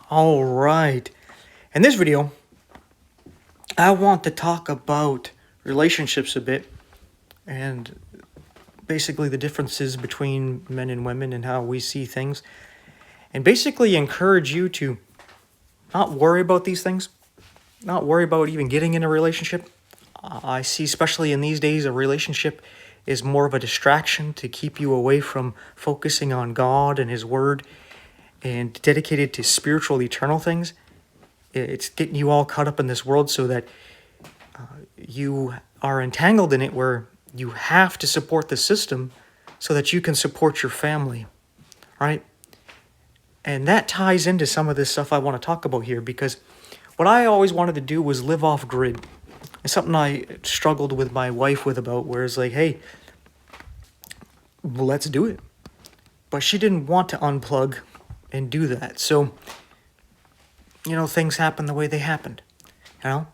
All right. In this video, I want to talk about relationships a bit and basically the differences between men and women and how we see things, and basically encourage you to not worry about these things, not worry about even getting in a relationship. I see, especially in these days, a relationship is more of a distraction to keep you away from focusing on God and His Word and dedicated to spiritual, eternal things. It's getting you all caught up in this world so that you are entangled in it where you have to support the system so that you can support your family, right? And that ties into some of this stuff I want to talk about here, because what I always wanted to do was live off grid. It's something I struggled with my wife with about, where it's like, hey, let's do it. But she didn't want to unplug and do that. So, things happen the way they happened, you know?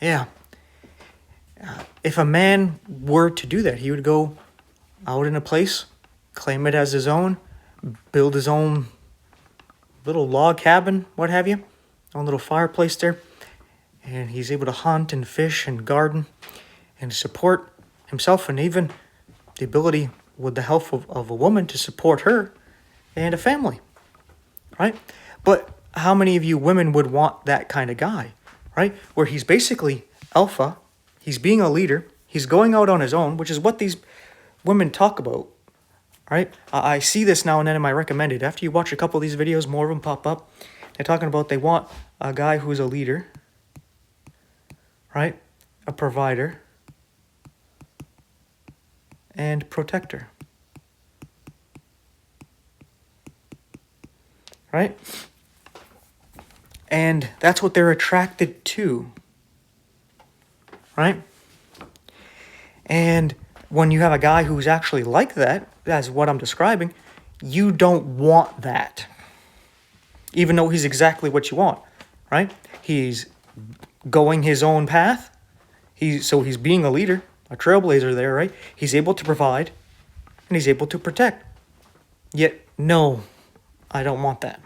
Yeah. If a man were to do that, he would go out in a place, claim it as his own, build his own little log cabin, what have you, own little fireplace there, and he's able to hunt and fish and garden and support himself, and even the ability, with the help of a woman, to support her and a family, right? But how many of you women would want that kind of guy, right? Where he's basically alpha, he's being a leader, he's going out on his own, which is what these women talk about, right? I see this now and then in my recommended. After you watch a couple of these videos, more of them pop up. They're talking about they want a guy who's a leader, right? A provider and protector, right? And that's what they're attracted to, right? And when you have a guy who's actually like that, that's what I'm describing, you don't want that. Even though he's exactly what you want, right? He's going his own path. He's being a leader, a trailblazer there, right? He's able to provide and he's able to protect. Yet, no, I don't want that.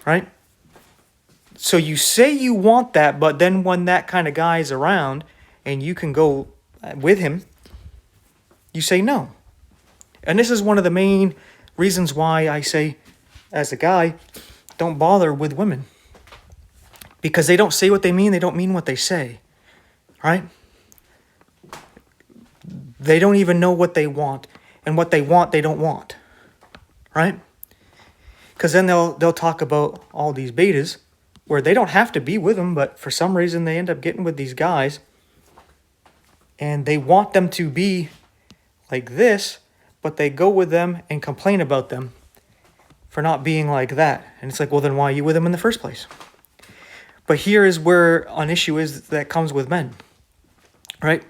Right? So you say you want that, but then when that kind of guy is around and you can go with him, you say no. And this is one of the main reasons why I say, as a guy, don't bother with women. Because they don't say what they mean, they don't mean what they say. Right? They don't even know what they want. And what they want, they don't want. Right? Because then they'll talk about all these betas where they don't have to be with them, but for some reason they end up getting with these guys. And they want them to be like this, but they go with them and complain about them for not being like that. And it's like, well, then why are you with them in the first place? But here is where an issue is that comes with men, right?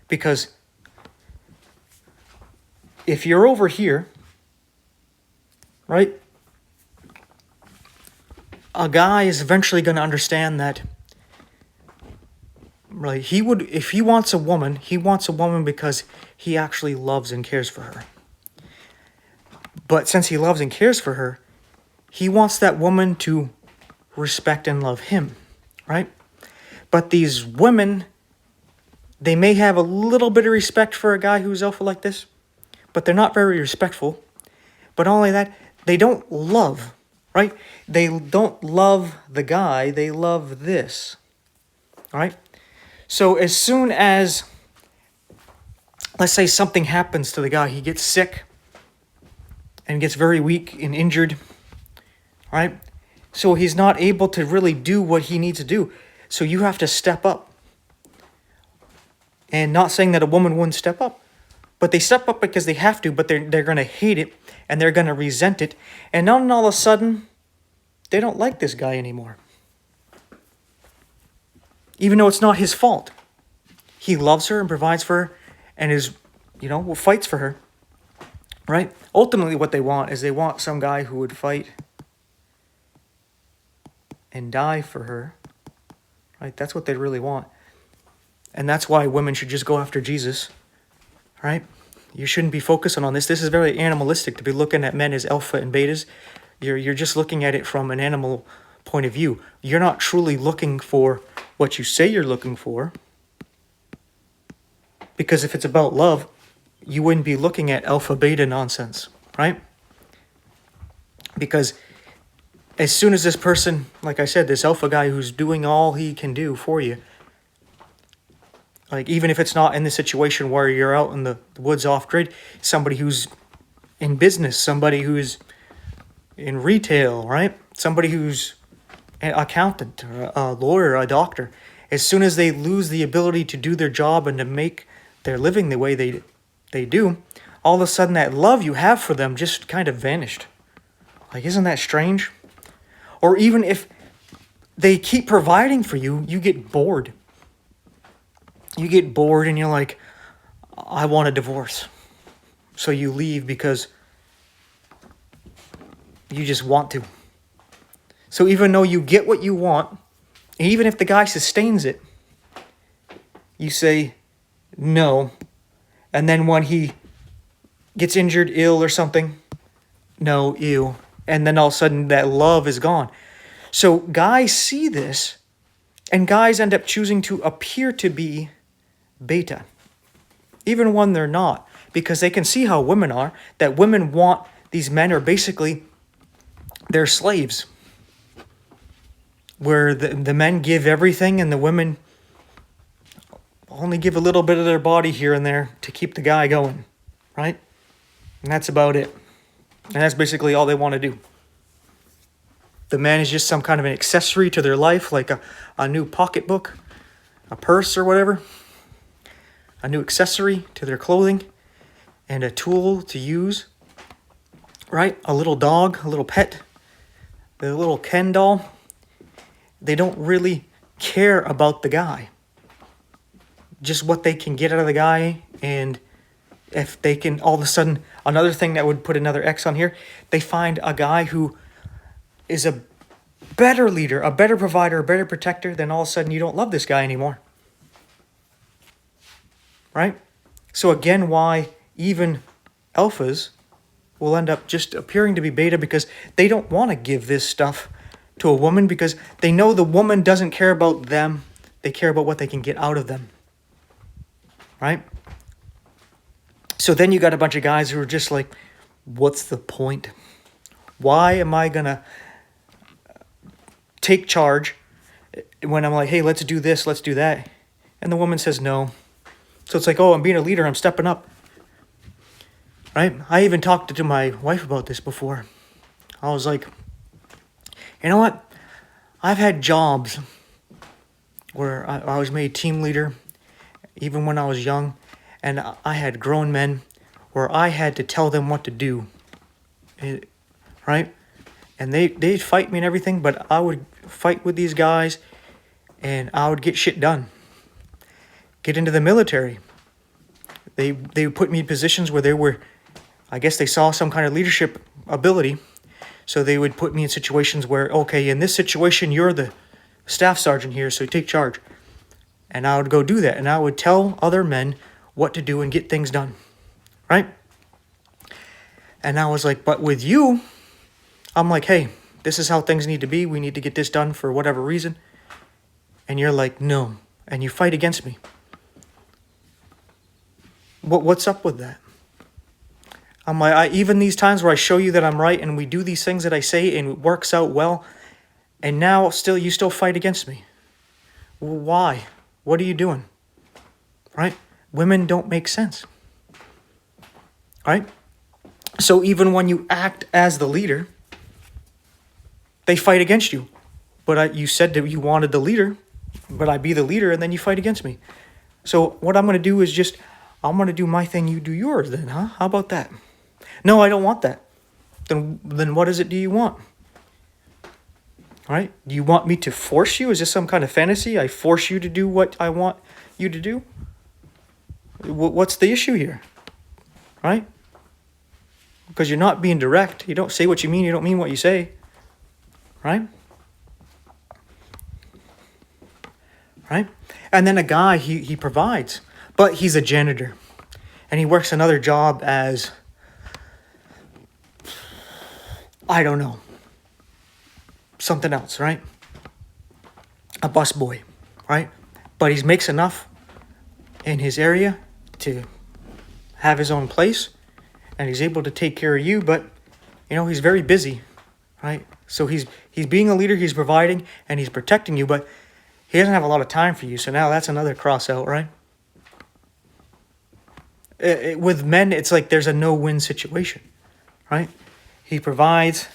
Because if you're over here, right, a guy is eventually going to understand that, right, if he wants a woman because he actually loves and cares for her. But since he loves and cares for her, he wants that woman to respect and love him, right? But these women, they may have a little bit of respect for a guy who's alpha like this, but they're not very respectful. But not only that, they don't love, right? They don't love the guy, they love this, all right? So as soon as, let's say something happens to the guy, he gets sick and gets very weak and injured, right? So he's not able to really do what he needs to do. So you have to step up. And not saying that a woman wouldn't step up, but they step up because they have to, but they're going to hate it and they're going to resent it. And then all of a sudden, they don't like this guy anymore. Even though it's not his fault. He loves her and provides for her and fights for her. Right? Ultimately, what they want is they want some guy who would fight and die for her. Right? That's what they really want. And that's why women should just go after Jesus. Right? You shouldn't be focusing on this. This is very animalistic to be looking at men as alpha and betas. You're just looking at it from an animal point of view. You're not truly looking for what you say you're looking for. Because if it's about love, you wouldn't be looking at alpha beta nonsense, right? Because as soon as this person, like I said, this alpha guy who's doing all he can do for you, like even if it's not in the situation where you're out in the woods off grid, somebody who's in business, somebody who's in retail, right? Somebody who's an accountant, or a lawyer, a doctor, as soon as they lose the ability to do their job and to make their living the way they do, all of a sudden that love you have for them just kind of vanished. Like, isn't that strange? Or even if they keep providing for you, you get bored. You get bored and you're like, I want a divorce. So you leave because you just want to. So even though you get what you want, even if the guy sustains it, you say no. And then when he gets injured, ill or something, no, ew. And then all of a sudden that love is gone. So guys see this, and guys end up choosing to appear to be beta, even when they're not, because they can see how women are, that women want these men are basically their slaves, where the men give everything and the women only give a little bit of their body here and there to keep the guy going, right? And that's about it. And that's basically all they want to do. The man is just some kind of an accessory to their life, like a new pocketbook, a purse or whatever. A new accessory to their clothing and a tool to use, right? A little dog, a little pet, the little Ken doll. They don't really care about the guy. Just what they can get out of the guy, and if they can, all of a sudden, another thing that would put another X on here, they find a guy who is a better leader, a better provider, a better protector, then all of a sudden you don't love this guy anymore. Right? So again, why even alphas will end up just appearing to be beta, because they don't want to give this stuff to a woman because they know the woman doesn't care about them. They care about what they can get out of them. Right? So then you got a bunch of guys who are just like, what's the point? Why am I going to take charge when I'm like, hey, let's do this, let's do that? And the woman says no. So it's like, oh, I'm being a leader, I'm stepping up. Right? I even talked to my wife about this before. I was like, you know what? I've had jobs where I was made team leader, even when I was young, and I had grown men where I had to tell them what to do. Right? And they'd fight me and everything, but I would fight with these guys, and I would get shit done. Get into the military. They would put me in positions where they were, I guess they saw some kind of leadership ability. So they would put me in situations where, okay, in this situation, you're the staff sergeant here, so take charge. And I would go do that. And I would tell other men what to do and get things done. Right? And I was like, but with you, I'm like, hey, this is how things need to be. We need to get this done for whatever reason. And you're like, no. And you fight against me. What's up with that? I'm like, even these times where I show you that I'm right and we do these things that I say and it works out well, and now you still fight against me. Why? What are you doing? Right? Women don't make sense. Right? So even when you act as the leader, they fight against you. But you said that you wanted the leader, but I be the leader, and then you fight against me. So what I'm going to do is I'm going to do my thing, you do yours then, huh? How about that? No, I don't want that. Then what is it do you want? All right? Do you want me to force you? Is this some kind of fantasy? I force you to do what I want you to do? What's the issue here? Right? Because you're not being direct. You don't say what you mean. You don't mean what you say. Right? Right? And then a guy, he provides. But he's a janitor. and he works another job as, I don't know, something else, right? A busboy, right? But he makes enough in his area to have his own place, and he's able to take care of you, but, you know, he's very busy, right? So he's being a leader, he's providing, and he's protecting you, but he doesn't have a lot of time for you, so now that's another cross out, right? With men, it's like there's a no-win situation, right? He provides,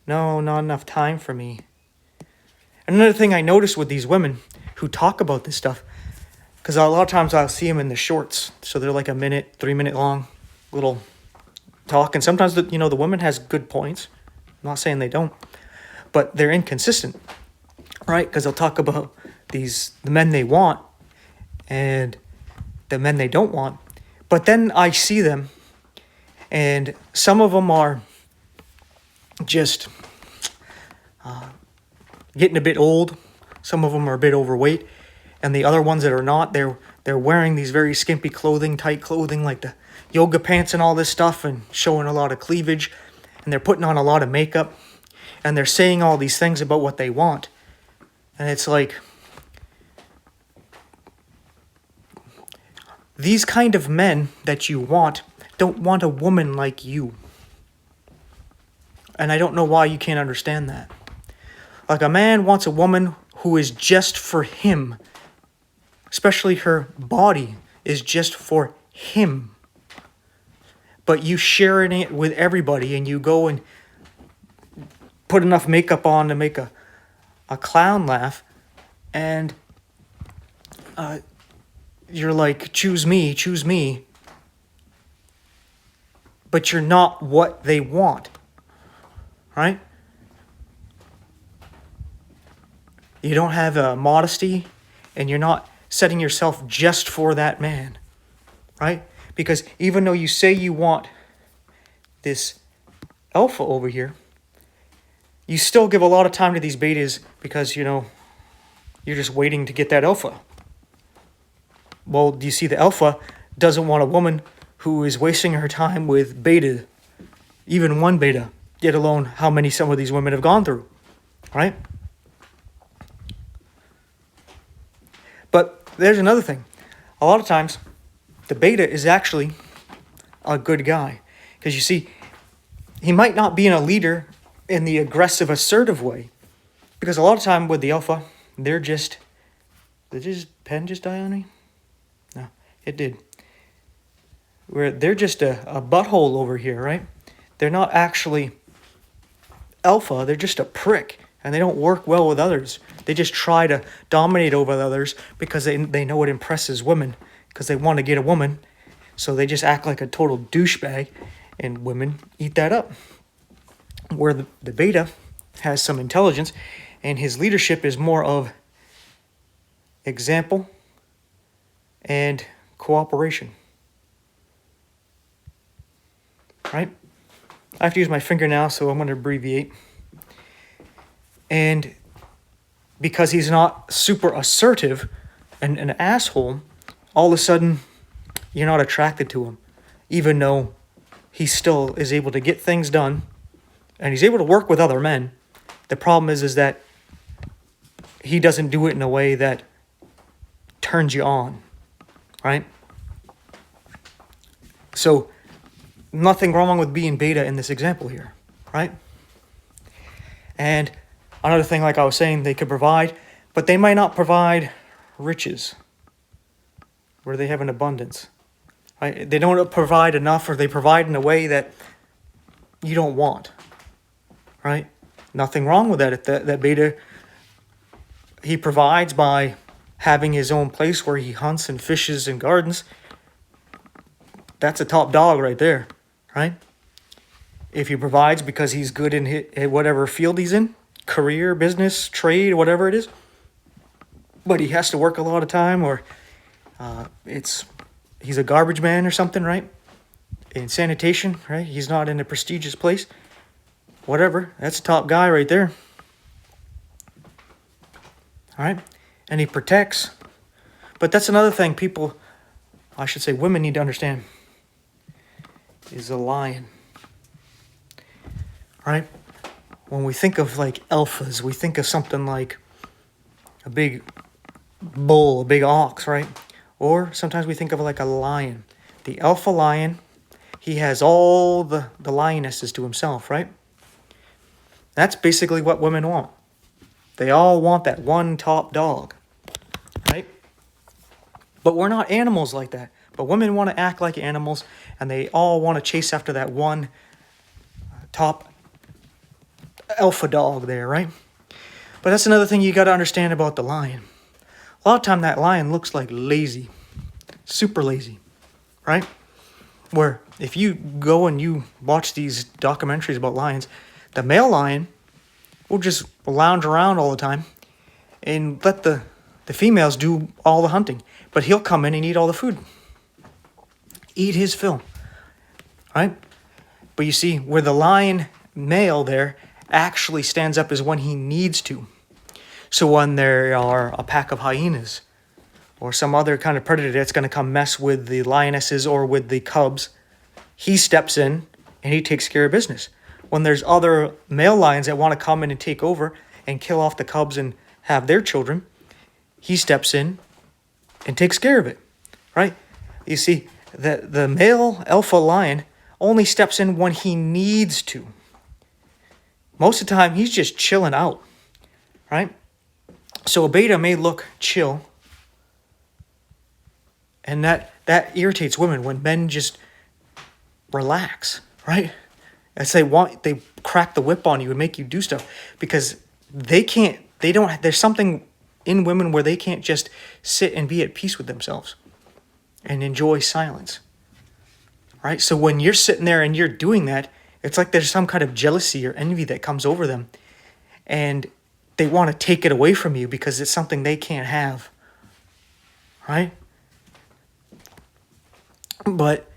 no, not enough time for me. Another thing I notice with these women who talk about this stuff, because a lot of times I'll see them in the shorts, so they're like a minute, 3 minute long little talk, and sometimes the woman has good points. I'm not saying they don't, but they're inconsistent, right? Because they'll talk about the men they want and the men they don't want, but then I see them, and some of them are just getting a bit old. Some of them are a bit overweight, and the other ones that are not, they're wearing these very skimpy clothing, tight clothing, like the yoga pants and all this stuff, and showing a lot of cleavage, and they're putting on a lot of makeup, and they're saying all these things about what they want, and it's like, these kind of men that you want don't want a woman like you. And I don't know why you can't understand that. Like, a man wants a woman who is just for him. Especially her body is just for him. But you sharing it with everybody, and you go and put enough makeup on to make a clown laugh, and you're like, choose me, but you're not what they want, right? You don't have a modesty, and you're not setting yourself just for that man, right? Because even though you say you want this alpha over here, you still give a lot of time to these betas because, you're just waiting to get that alpha. Well, do you see the alpha doesn't want a woman who is wasting her time with beta, even one beta, let alone how many some of these women have gone through, right? But there's another thing. A lot of times, the beta is actually a good guy. Because you see, he might not be a leader in the aggressive, assertive way. Because a lot of time with the alpha, did pen just die on me? No, it did. Where they're just a butthole over here, right? They're not actually alpha, they're just a prick. And they don't work well with others. They just try to dominate over others because they know it impresses women. Because they want to get a woman. So they just act like a total douchebag. And women eat that up. Where the beta has some intelligence. And his leadership is more of example and cooperation. Right? I have to use my finger now, so I'm going to abbreviate. And because he's not super assertive and an asshole, all of a sudden you're not attracted to him. Even though he still is able to get things done and he's able to work with other men. The problem is that he doesn't do it in a way that turns you on, right? So nothing wrong with being beta in this example here, right? And another thing, like I was saying, they could provide, but they might not provide riches where they have an abundance. Right? They don't provide enough, or they provide in a way that you don't want. Right? Nothing wrong with that. That beta, he provides by having his own place where he hunts and fishes and gardens. That's a top dog right there. Right? If he provides because he's good in whatever field he's in, career, business, trade, whatever it is, but he has to work a lot of time, or he's a garbage man or something, right? In sanitation, right? He's not in a prestigious place. Whatever. That's a top guy right there. All right? And he protects. But that's another thing women need to understand. is a lion. Right? When we think of like alphas, we think of something like a big bull, a big ox, right? Or sometimes we think of like a lion. The alpha lion, he has all the lionesses to himself, right? That's basically what women want. They all want that one top dog, right? But we're not animals like that. But women want to act like animals, and they all want to chase after that one top alpha dog there, right? But that's another thing you got to understand about the lion. A lot of time that lion looks like lazy, super lazy, right? Where if you go and you watch these documentaries about lions, the male lion will just lounge around all the time and let the females do all the hunting. But he'll come in and eat all the food. Eat his fill, right? But you see, where the lion male there actually stands up is when he needs to. So when there are a pack of hyenas or some other kind of predator that's going to come mess with the lionesses or with the cubs, he steps in and he takes care of business. When there's other male lions that want to come in and take over and kill off the cubs and have their children, he steps in and takes care of it, right? You see, the male alpha lion only steps in when he needs to. Most of the time, he's just chilling out, right? So a beta may look chill, and that irritates women when men just relax, right? As they crack the whip on you and make you do stuff because there's something in women where they can't just sit and be at peace with themselves and enjoy silence, right? So when you're sitting there and you're doing that, it's like there's some kind of jealousy or envy that comes over them, and they want to take it away from you because it's something they can't have, right? But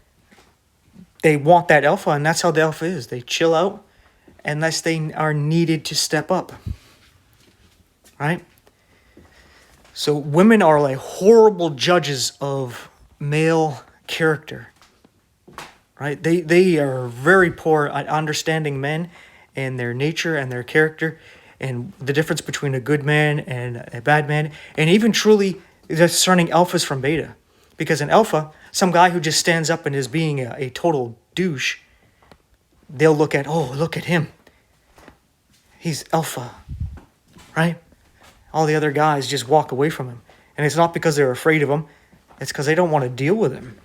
they want that alpha, and that's how the alpha is. They chill out unless they are needed to step up, right? So women are like horrible judges of male character, right? They are very poor at understanding men and their nature and their character and the difference between a good man and a bad man, and even truly discerning alphas from beta. Because an alpha, some guy who just stands up and is being a total douche, they'll look at, oh, look at him. He's alpha, right? All the other guys just walk away from him. And it's not because they're afraid of him. It's because they don't want to deal with him.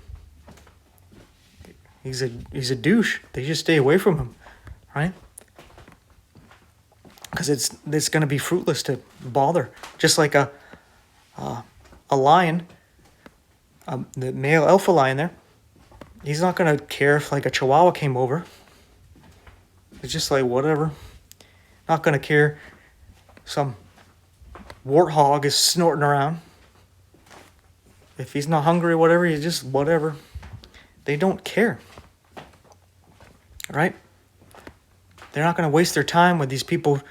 He's a douche. They just stay away from him, right? Because it's going to be fruitless to bother. Just like a lion, the male alpha lion there, he's not going to care if like a chihuahua came over. It's just like whatever. Not going to care. Some warthog is snorting around. If he's not hungry or whatever, he's just whatever. They don't care. Right? They're not going to waste their time with these people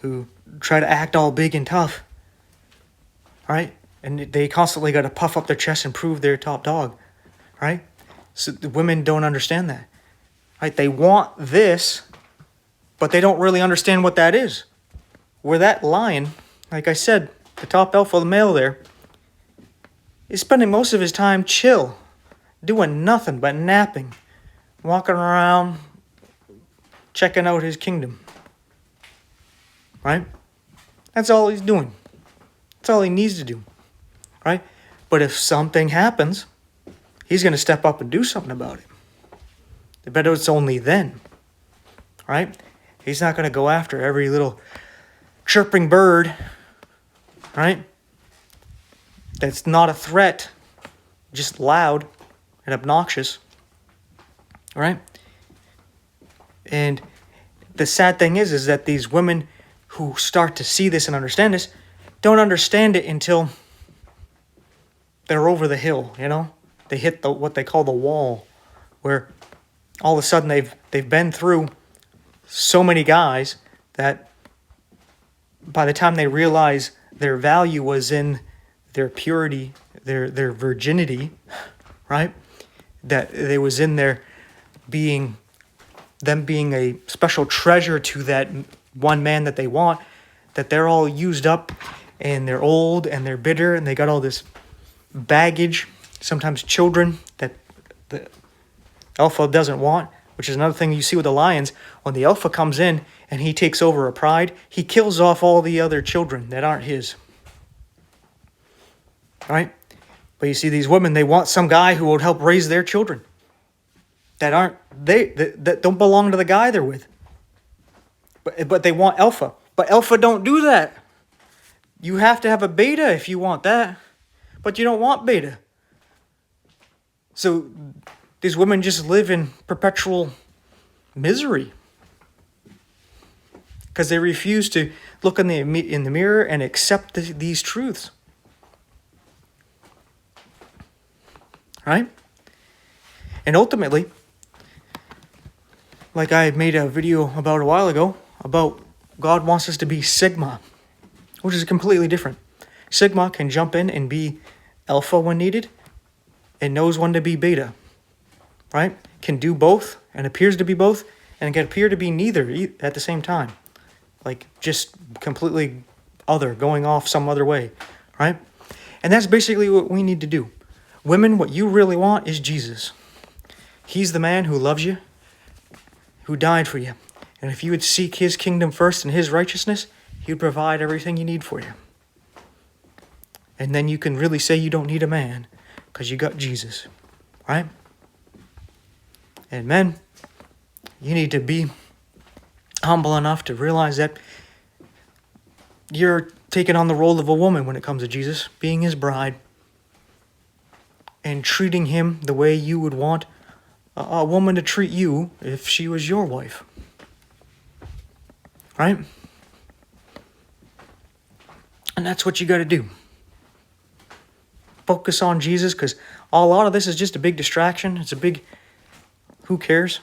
who try to act all big and tough. Right? And they constantly got to puff up their chest and prove they're top dog. Right? So the women don't understand that. Right? They want this, but they don't really understand what that is. Where that lion, like I said, the top alpha, the male there, is spending most of his time chill, doing nothing but napping, walking around, checking out his kingdom. Right? That's all he's doing. That's all he needs to do. Right? But if something happens, he's going to step up and do something about it. I bet it's only then. Right? He's not going to go after every little chirping bird. Right? That's not a threat. Just loud and obnoxious. Right? And the sad thing is that these women who start to see this and understand this don't understand it until they're over the hill, you know? They hit what they call the wall, where all of a sudden they've been through so many guys that by the time they realize their value was in their purity, their virginity, right? That it was in their being a special treasure to that one man that they want, that they're all used up and they're old and they're bitter and they got all this baggage, sometimes children that the alpha doesn't want, which is another thing you see with the lions. When the alpha comes in and he takes over a pride, he kills off all the other children that aren't his. Right? But you see these women, they want some guy who will help raise their children that don't belong to the guy they're with. But they want alpha. But alpha don't do that. You have to have a beta if you want that. But you don't want beta. So these women just live in perpetual misery. Because they refuse to look in the mirror and accept these truths. Right? And ultimately, like I made a video about a while ago, about God wants us to be Sigma, which is completely different. Sigma can jump in and be alpha when needed, and knows when to be beta, right? Can do both, and appears to be both, and can appear to be neither at the same time. Like, just completely other, going off some other way, right? And that's basically what we need to do. Women, what you really want is Jesus. He's the man who loves you, who died for you. And if you would seek his kingdom first and his righteousness, he would provide everything you need for you. And then you can really say you don't need a man because you got Jesus, right? And men, you need to be humble enough to realize that you're taking on the role of a woman when it comes to Jesus, being his bride, and treating him the way you would want a woman to treat you if she was your wife. Right? And that's what you got to do. Focus on Jesus, because a lot of this is just a big distraction. It's a big, who cares?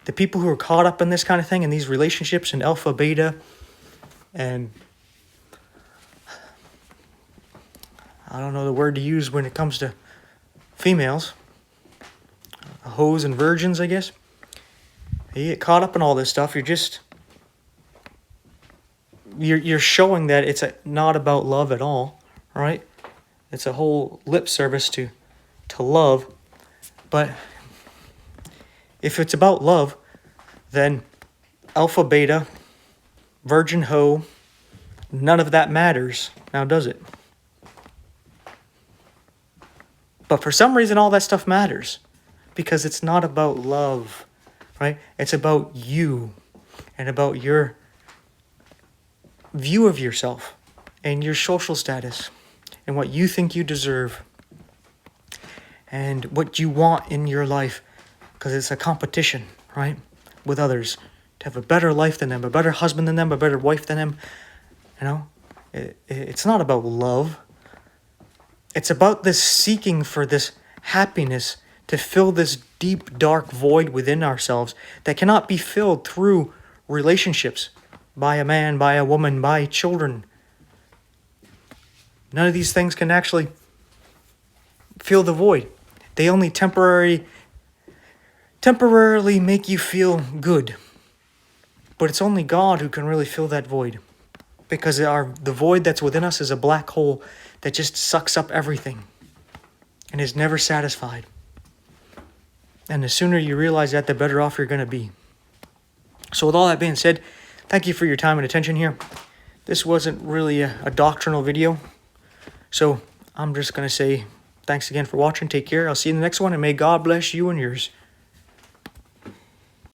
The people who are caught up in this kind of thing, in these relationships and alpha, beta, and I don't know the word to use when it comes to females. Hoes and virgins, I guess. You get caught up in all this stuff. You're showing that it's not about love at all, right? It's a whole lip service to love. But if it's about love, then alpha, beta, virgin, hoe, none of that matters. Now, does it? But for some reason, all that stuff matters. Because it's not about love, right? It's about you and about your view of yourself and your social status and what you think you deserve and what you want in your life, because it's a competition, right, with others to have a better life than them, a better husband than them, a better wife than them. You know, it's not about love. It's about this seeking for this happiness to fill this deep, dark void within ourselves that cannot be filled through relationships, by a man, by a woman, by children. None of these things can actually fill the void. They only temporarily make you feel good. But it's only God who can really fill that void. Because the void that's within us is a black hole that just sucks up everything and is never satisfied. And the sooner you realize that, the better off you're going to be. So with all that being said, thank you for your time and attention here. This wasn't really a doctrinal video. So I'm just going to say thanks again for watching. Take care. I'll see you in the next one, and may God bless you and yours.